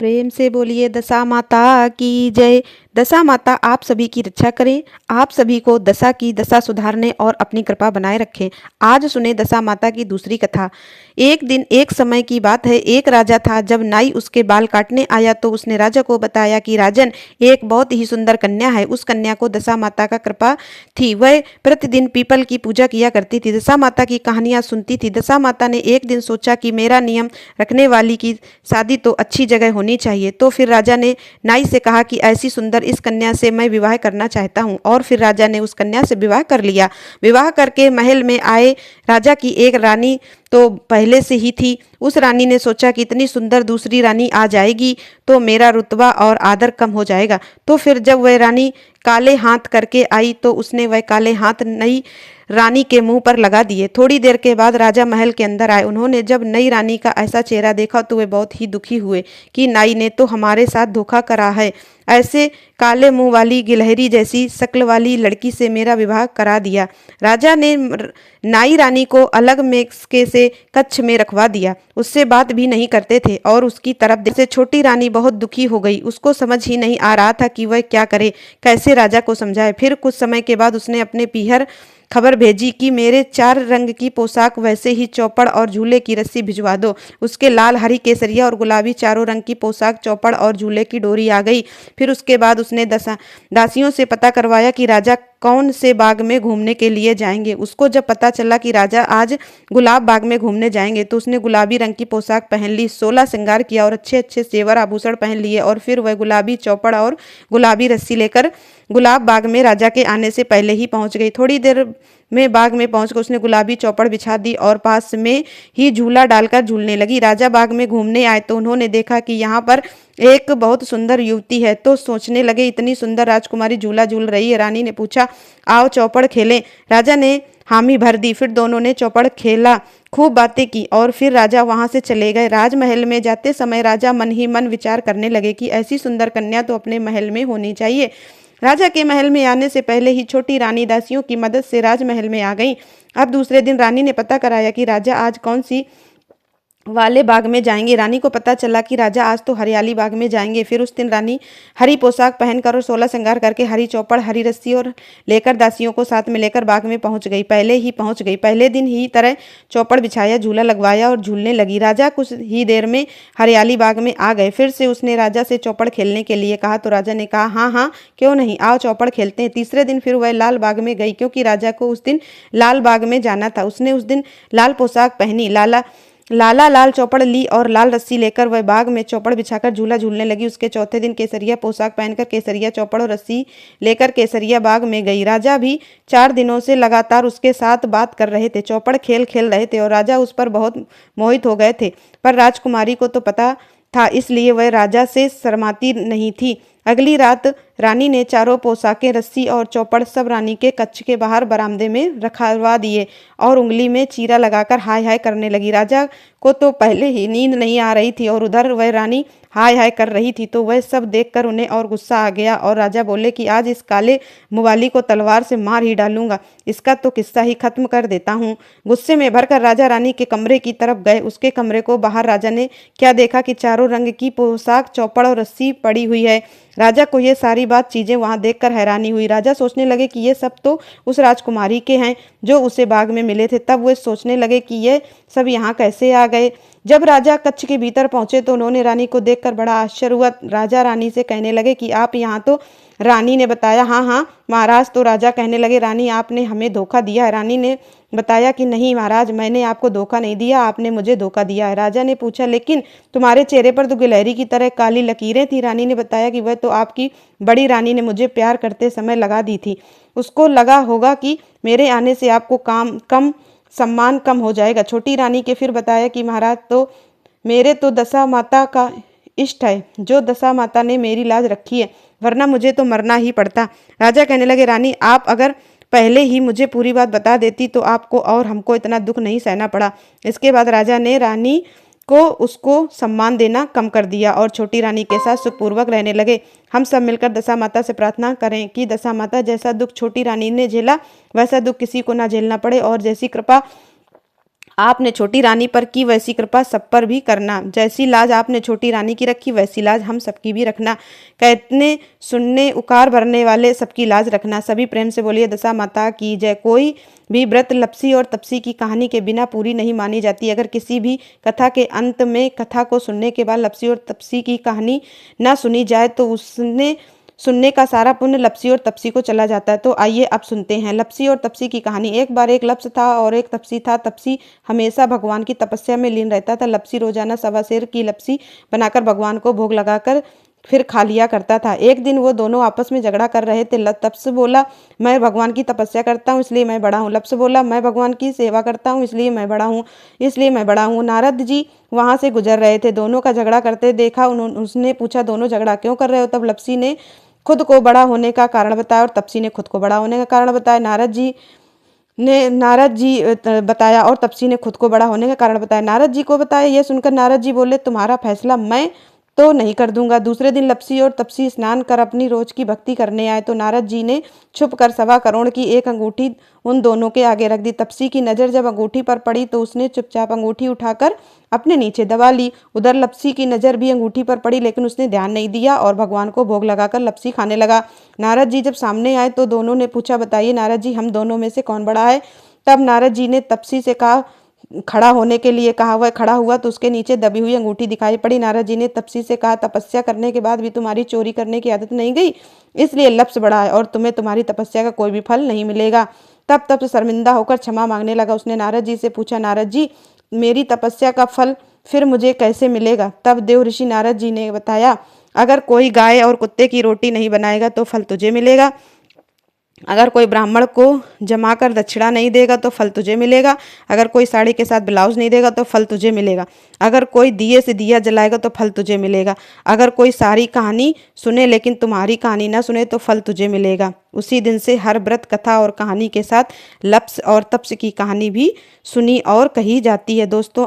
प्रेम से बोलिए दशा माता की जय। दशा माता आप सभी की रक्षा करें, आप सभी को दशा की दशा सुधारने और अपनी कृपा बनाए रखें। आज सुने दशा माता की दूसरी कथा। एक दिन एक समय की बात है, एक राजा था। जब नाई उसके बाल काटने आया तो उसने राजा को बताया कि राजन, एक बहुत ही सुंदर कन्या है। उस कन्या को दशा माता का कृपा थी। वह प्रतिदिन पीपल की पूजा किया करती थी, दशा माता की कहानियां सुनती थी। दशा माता ने एक दिन सोचा कि मेरा नियम रखने वाली की शादी तो अच्छी जगह होनी चाहिए। तो फिर राजा ने नाई से कहा कि ऐसी सुंदर इस कन्या से मैं विवाह करना चाहता हूँ। और फिर राजा ने उस कन्या से विवाह कर लिया। विवाह करके महल में आए राजा की एक रानी तो पहले से ही थी। उस रानी ने सोचा कि इतनी सुंदर दूसरी रानी आ जाएगी तो मेरा रुतबा और आदर कम हो जाएगा। तो फिर जब वह रानी काले हाथ करके आई तो उसने वह काले हाथ नई रानी के मुंह पर लगा दिए। थोड़ी देर के बाद राजा महल के अंदर आए। उन्होंने जब नई रानी का ऐसा चेहरा देखा तो वे बहुत ही दुखी हुए कि नाई ने तो हमारे साथ धोखा करा है। ऐसे काले मुंह वाली गिलहरी जैसी शक्ल वाली लड़की से मेरा विवाह करा दिया। राजा ने नाई रानी को अलग मेस्के से कक्ष में रखवा दिया। उससे बात भी नहीं करते थे और उसकी तरफ से छोटी रानी बहुत दुखी हो गई। उसको समझ ही नहीं आ रहा था कि वह क्या करे, कैसे राजा को समझाए। फिर कुछ समय के बाद उसने अपने पीहर खबर भेजी कि मेरे 4 रंग की पोशाक, वैसे ही चौपड़ और झूले की रस्सी भिजवा दो। उसके लाल, हरी, केसरिया और गुलाबी चारों रंग की पोशाक, चौपड़ और झूले की डोरी आ गई। फिर उसके बाद उसने दासियों से पता करवाया कि राजा कौन से बाग में घूमने के लिए जाएंगे। उसको जब पता चला कि राजा आज गुलाब बाग में घूमने जाएंगे तो उसने गुलाबी रंग की पोशाक पहन ली, 16 श्रृंगार किया और अच्छे अच्छे जेवर आभूषण पहन लिए। और फिर वह गुलाबी चौपड़ और गुलाबी रस्सी लेकर गुलाब बाग में राजा के आने से पहले ही पहुंच गई। थोड़ी देर में बाग में पहुंचकर उसने गुलाबी चौपड़ बिछा दी और पास में ही झूला डालकर झूलने लगी। राजा बाग में घूमने आए तो उन्होंने देखा कि यहाँ पर एक बहुत सुंदर युवती है, तो सोचने लगे इतनी सुंदर राजकुमारी झूला झूल रही है। रानी ने पूछा, आओ चौपड़ खेलें। राजा ने हामी भर दी। फिर दोनों ने चौपड़ खेला, खूब बातें की और फिर राजा वहां से चले गए। राजमहल में जाते समय राजा मन ही मन विचार करने लगे कि ऐसी सुंदर कन्या तो अपने महल में होनी चाहिए। राजा के महल में आने से पहले ही छोटी रानी दासियों की मदद से राजमहल में आ गई। अब दूसरे दिन रानी ने पता कराया कि राजा आज कौन सी वाले बाग में जाएंगे। रानी को पता चला कि राजा आज तो हरियाली बाग में जाएंगे। फिर उस दिन रानी हरी पोशाक पहनकर और 16 श्रृंगार करके हरी चौपड़, हरी रस्सी और लेकर दासियों को साथ में लेकर बाग में पहुंच गई। पहले दिन ही तरह चौपड़ बिछाया, झूला लगवाया और झूलने लगी। राजा कुछ ही देर में हरियाली बाग में आ गए। फिर से उसने राजा से चौपड़ खेलने के लिए कहा तो राजा ने कहा, हाँ हाँ क्यों नहीं, आओ चौपड़ खेलते हैं। तीसरे दिन फिर वह लाल बाग में गई क्योंकि राजा को उस दिन लाल बाग में जाना था। उसने उस दिन लाल पोशाक पहनी, लाला लाल चौपड़ ली और लाल रस्सी लेकर वह बाग में चौपड़ बिछाकर झूला झूलने लगी। उसके चौथे दिन केसरिया पोशाक पहनकर केसरिया चौपड़ और रस्सी लेकर केसरिया बाग में गई। राजा भी 4 दिनों से लगातार उसके साथ बात कर रहे थे, चौपड़ खेल खेल रहे थे और राजा उस पर बहुत मोहित हो गए थे। पर राजकुमारी को तो पता था, इसलिए वह राजा से शर्माती नहीं थी। अगली रात रानी ने चारों पोशाकें, रस्सी और चौपड़ सब रानी के कक्ष के बाहर बरामदे में रखवा दिए और उंगली में चीरा लगाकर हाय हाय करने लगी। राजा को तो पहले ही नींद नहीं आ रही थी और उधर वह रानी हाय हाय कर रही थी, तो वह सब देखकर उन्हें और गुस्सा आ गया और राजा बोले कि आज इस काले मुवाली को तलवार से मार ही डालूंगा, इसका तो किस्सा ही खत्म कर देता हूँ। गुस्से में भरकर राजा रानी के कमरे की तरफ गए। उसके कमरे को बाहर राजा ने क्या देखा कि चारों रंग की पोशाक, चौपड़ और रस्सी पड़ी हुई है। राजा को ये सारी बात चीजें वहां देखकर हैरानी हुई। राजा सोचने लगे कि ये सब तो उस राजकुमारी के हैं जो उसे बाग में मिले थे। तब वे सोचने लगे कि ये सब यहाँ कैसे आ गए। जब राजा कक्ष के भीतर पहुंचे तो उन्होंने रानी को देखकर बड़ा आश्चर्य हुआ। राजा रानी से कहने लगे कि आप यहाँ, तो रानी ने बताया, हाँ हाँ महाराज। तो राजा कहने लगे, रानी आपने हमें धोखा दिया है। रानी ने बताया कि नहीं महाराज, मैंने आपको धोखा नहीं दिया, आपने मुझे धोखा दिया है। राजा ने पूछा, लेकिन तुम्हारे चेहरे पर तो गिलहरी की तरह काली लकीरें थी। रानी ने बताया कि वह तो आपकी बड़ी रानी ने मुझे प्यार करते समय लगा दी थी। उसको लगा होगा कि मेरे आने से आपको सम्मान कम हो जाएगा। छोटी रानी के फिर बताया कि महाराज, तो मेरे तो दशा माता का इष्ट है, जो दशा माता ने मेरी लाज रखी है, वरना मुझे तो मरना ही पड़ता। राजा कहने लगे, रानी आप अगर पहले ही मुझे पूरी बात बता देती तो आपको और हमको इतना दुख नहीं सहना पड़ा। इसके बाद राजा ने रानी को उसको सम्मान देना कम कर दिया और छोटी रानी के साथ सुखपूर्वक रहने लगे। हम सब मिलकर दशा माता से प्रार्थना करें कि दशा माता जैसा दुख छोटी रानी ने झेला वैसा दुख किसी को ना झेलना पड़े और जैसी कृपा आपने छोटी रानी पर की वैसी कृपा सब पर भी करना। जैसी लाज आपने छोटी रानी की रखी वैसी लाज हम सबकी भी रखना। कहने सुनने उकार भरने वाले सबकी लाज रखना। सभी प्रेम से बोलिए दशा माता की जय। कोई भी व्रत लपसी और तपसी की कहानी के बिना पूरी नहीं मानी जाती। अगर किसी भी कथा के अंत में कथा को सुनने के बाद लपसी और तपसी की कहानी न सुनी जाए तो उसने सुनने का सारा पुण्य लपसी और तपसी को चला जाता है। तो आइए अब सुनते हैं लपसी और तपसी की कहानी। एक बार एक लप्स था और एक तपसी था। तपसी हमेशा भगवान की तपस्या में लीन रहता था। लपसी रोजाना 1.25 सेर की लपसी बनाकर भगवान को भोग लगाकर फिर खा लिया करता था। एक दिन वो दोनों आपस में झगड़ा कर रहे थे। तप्स बोला, मैं भगवान की तपस्या करता हूँ इसलिए मैं बड़ा हूँ। लप्स बोला, मैं भगवान की सेवा करता हूँ इसलिए मैं बड़ा हूँ। नारद जी वहां से गुजर रहे थे। दोनों का झगड़ा करते देखा। उसने पूछा, दोनों झगड़ा क्यों कर रहे हो? तब लप्सी ने खुद को बड़ा होने का कारण बताया और तपसी ने खुद को बड़ा होने का कारण बताया। नारद जी बताया और तपसी ने खुद को बड़ा होने का कारण बताया। नारद जी को बताया। यह सुनकर नारद जी बोले, तुम्हारा फैसला मैं तो नहीं कर दूंगा। दूसरे दिन लपसी और तपसी स्नान कर अपनी रोज की भक्ति करने आए तो नारद जी ने छुप कर 1.25 करोड़ की एक अंगूठी उन दोनों के आगे रख दी। तपसी की नजर जब अंगूठी पर पड़ी तो उसने चुपचाप अंगूठी उठाकर अपने नीचे दबा ली। उधर लपसी की नजर भी अंगूठी पर पड़ी लेकिन उसने ध्यान नहीं दिया और भगवान को भोग लगाकर लपसी खाने लगा। नारद जी जब सामने आए तो दोनों ने पूछा, बताइए नारद जी, हम दोनों में से कौन बड़ा है? तब नारद जी ने तपसी से कहा, खड़ा होने के लिए कहा। वह खड़ा हुआ तो उसके नीचे दबी हुई अंगूठी दिखाई पड़ी। नारद जी ने तपसी से कहा, तपस्या करने के बाद भी तुम्हारी चोरी करने की आदत नहीं गई, इसलिए लप्स बड़ा है और तुम्हें तुम्हारी तपस्या का कोई भी फल नहीं मिलेगा। तब तप्स शर्मिंदा होकर क्षमा मांगने लगा। उसने नारद जी से पूछा, नारद जी, मेरी तपस्या का फल फिर मुझे कैसे मिलेगा? तब देव ऋषि नारद जी ने बताया, अगर कोई गाय और कुत्ते की रोटी नहीं बनाएगा तो फल तुझे मिलेगा। अगर कोई ब्राह्मण को जमा कर दक्षिणा नहीं देगा तो फल तुझे मिलेगा। अगर कोई साड़ी के साथ ब्लाउज नहीं देगा तो फल तुझे मिलेगा। अगर कोई दिए से दिया जलाएगा तो फल तुझे मिलेगा। अगर कोई सारी कहानी सुने लेकिन तुम्हारी कहानी ना सुने तो फल तुझे मिलेगा। उसी दिन से हर व्रत कथा और कहानी के साथ लप्स और तप्स की कहानी भी सुनी और कही जाती है। दोस्तों,